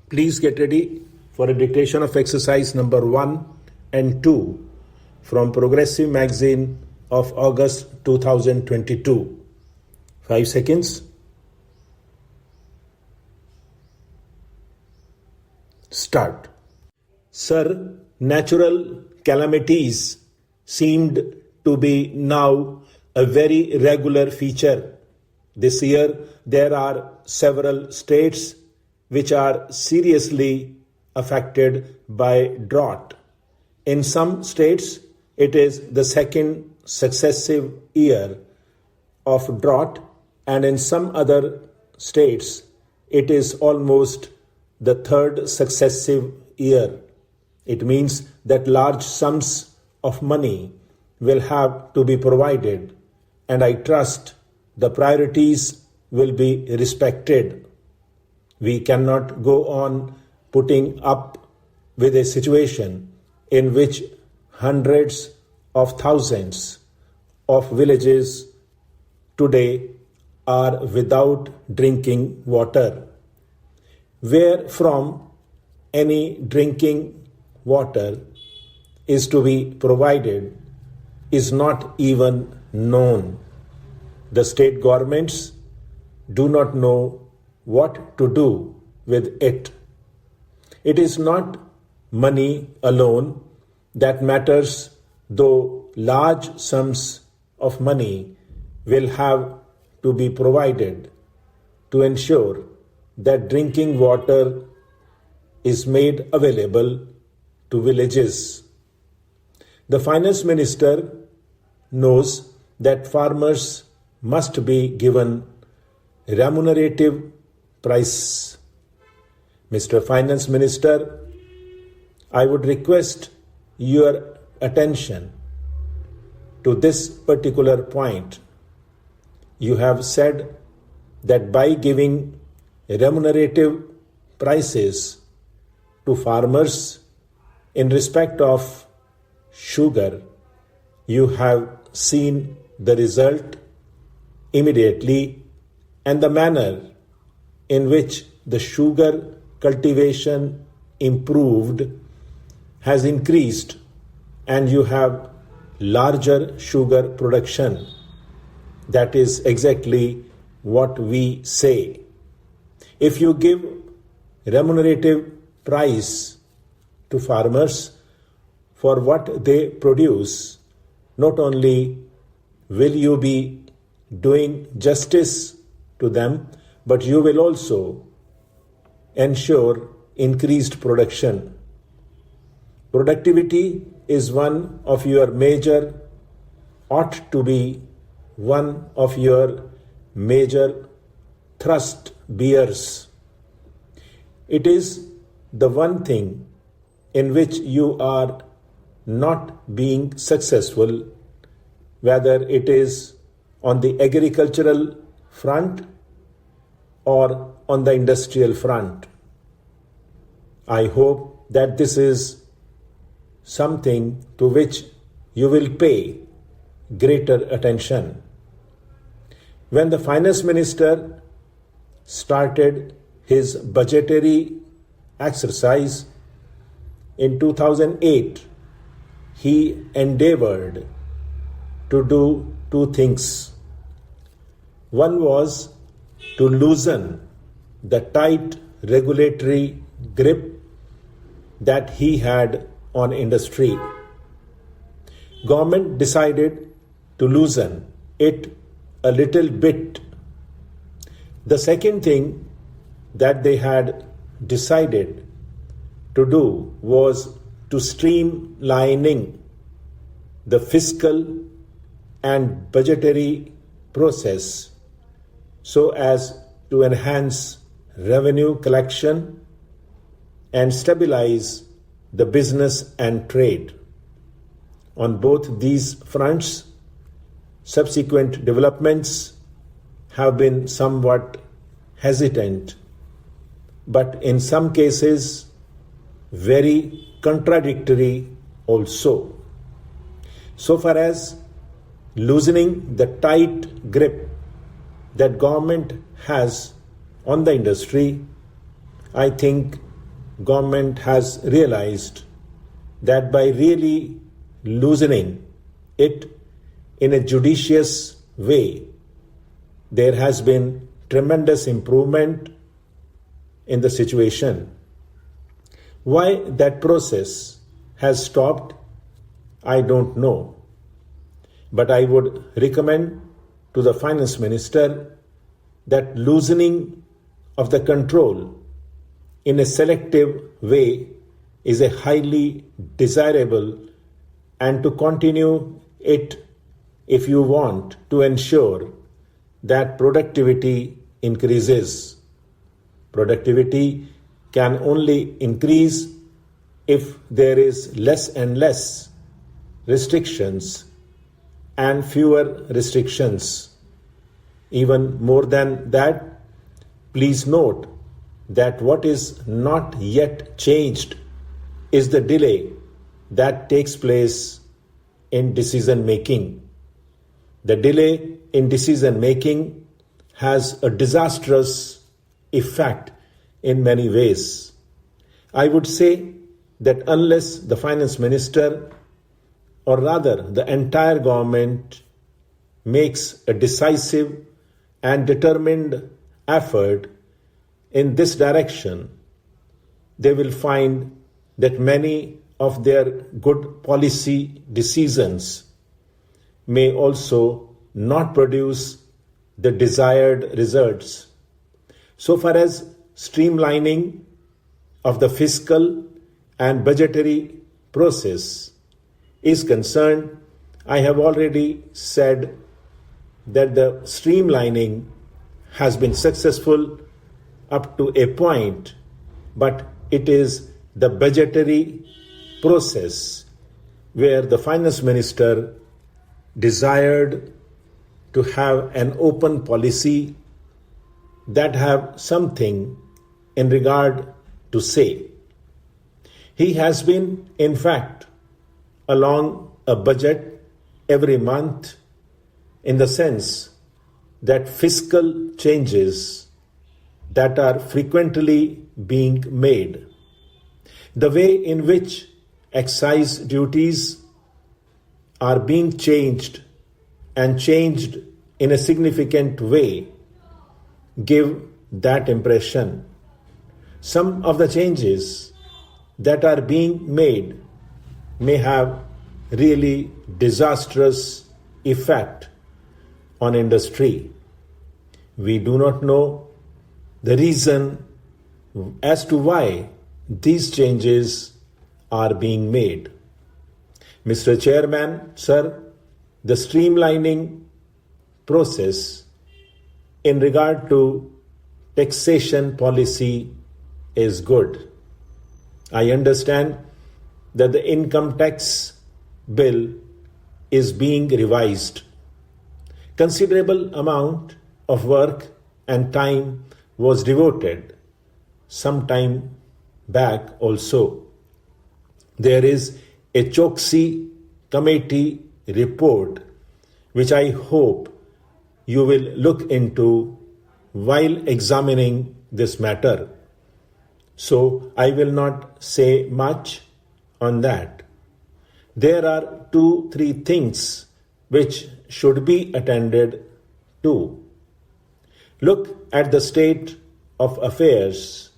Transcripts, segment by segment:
Please get ready for a dictation of exercise number 1 and 2 from Progressive Magazine of August 2022. 5 seconds. Start. Sir, natural calamities seemed to be now a very regular feature. This year, there are several states which are seriously affected by drought. In some states, it is the second successive year of drought, and in some other states, it is almost the third successive year. It means that large sums of money will have to be provided, and I trust the priorities will be respected. We cannot go on putting up with a situation in which hundreds of thousands of villages today are without drinking water. Where from any drinking water is to be provided is not even known. The state governments do not know what to do with it. It is not money alone that matters, though large sums of money will have to be provided to ensure that drinking water is made available to villages. The finance minister knows that farmers must be given remunerative price. Mr. Finance Minister, I would request your attention to this particular point. You have said that by giving remunerative prices to farmers in respect of sugar, you have seen the result immediately, and the manner in which the sugar cultivation improved has increased, and you have larger sugar production. That is exactly what we say. If you give remunerative price to farmers for what they produce, not only will you be doing justice to them, but you will also ensure increased production. Productivity is ought to be one of your major thrust bears. It is the one thing in which you are not being successful, whether it is on the agricultural front or on the industrial front. I hope that this is something to which you will pay greater attention. When the finance minister started his budgetary exercise in 2008, he endeavored to do two things. One was to loosen the tight regulatory grip that he had on industry. Government decided to loosen it a little bit. The second thing that they had decided to do was to streamlining the fiscal and budgetary process so as to enhance revenue collection and stabilize the business and trade. On both these fronts, subsequent developments have been somewhat hesitant, but in some cases very contradictory also. So far as loosening the tight grip that government has on the industry, I think government has realized that by really loosening it in a judicious way, there has been tremendous improvement in the situation. Why that process has stopped, I don't know. But I would recommend to the finance minister that loosening of the control in a selective way is a highly desirable, and to continue it if you want to ensure that productivity increases. Productivity can only increase if there is less and less restrictions and fewer restrictions. Even more than that, please note that what is not yet changed is the delay that takes place in decision making. The delay in decision making has a disastrous effect in many ways. I would say that unless the finance minister, or rather the entire government, makes a decisive and determined effort in this direction, they will find that many of their good policy decisions may also not produce the desired results. So far as streamlining of the fiscal and budgetary process is concerned, I have already said that the streamlining has been successful up to a point, but it is the budgetary process where the finance minister desired to have an open policy that have something in regard to say. He has been, in fact, along a budget every month, in the sense that fiscal changes that are frequently being made, the way in which excise duties are being changed and changed in a significant way, give that impression. Some of the changes that are being made may have really disastrous effect on industry. We do not know the reason as to why these changes are being made. Mr. Chairman, sir, the streamlining process in regard to taxation policy is good. I understand that the income tax bill is being revised. Considerable amount of work and time was devoted some time back also. There is a Choksi committee report which I hope you will look into while examining this matter. So I will not say much on that. There are 2-3 things which should be attended to. Look at the state of affairs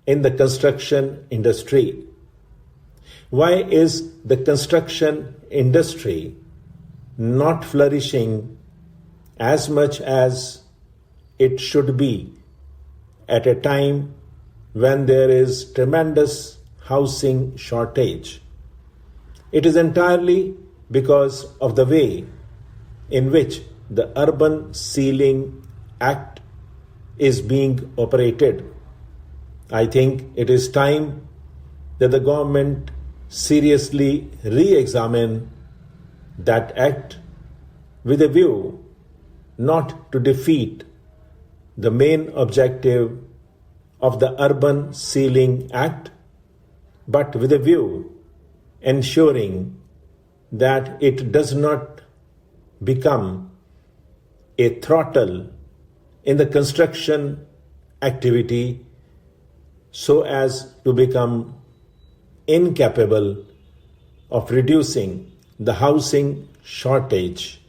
in the construction industry. Why is the construction industry not flourishing as much as it should be at a time when there is tremendous housing shortage? It is entirely because of the way in which the Urban Ceiling Act is being operated. I think it is time that the government seriously re-examine that act with a view not to defeat the main objective of the Urban Ceiling Act, but with a view ensuring that it does not become a throttle in the construction activity so as to become incapable of reducing the housing shortage,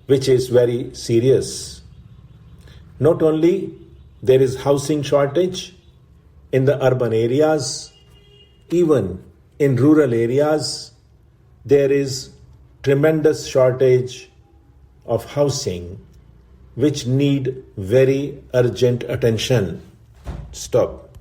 which is very serious. Not only there is housing shortage in the urban areas, even in rural areas, there is tremendous shortage of housing which need very urgent attention. Stop.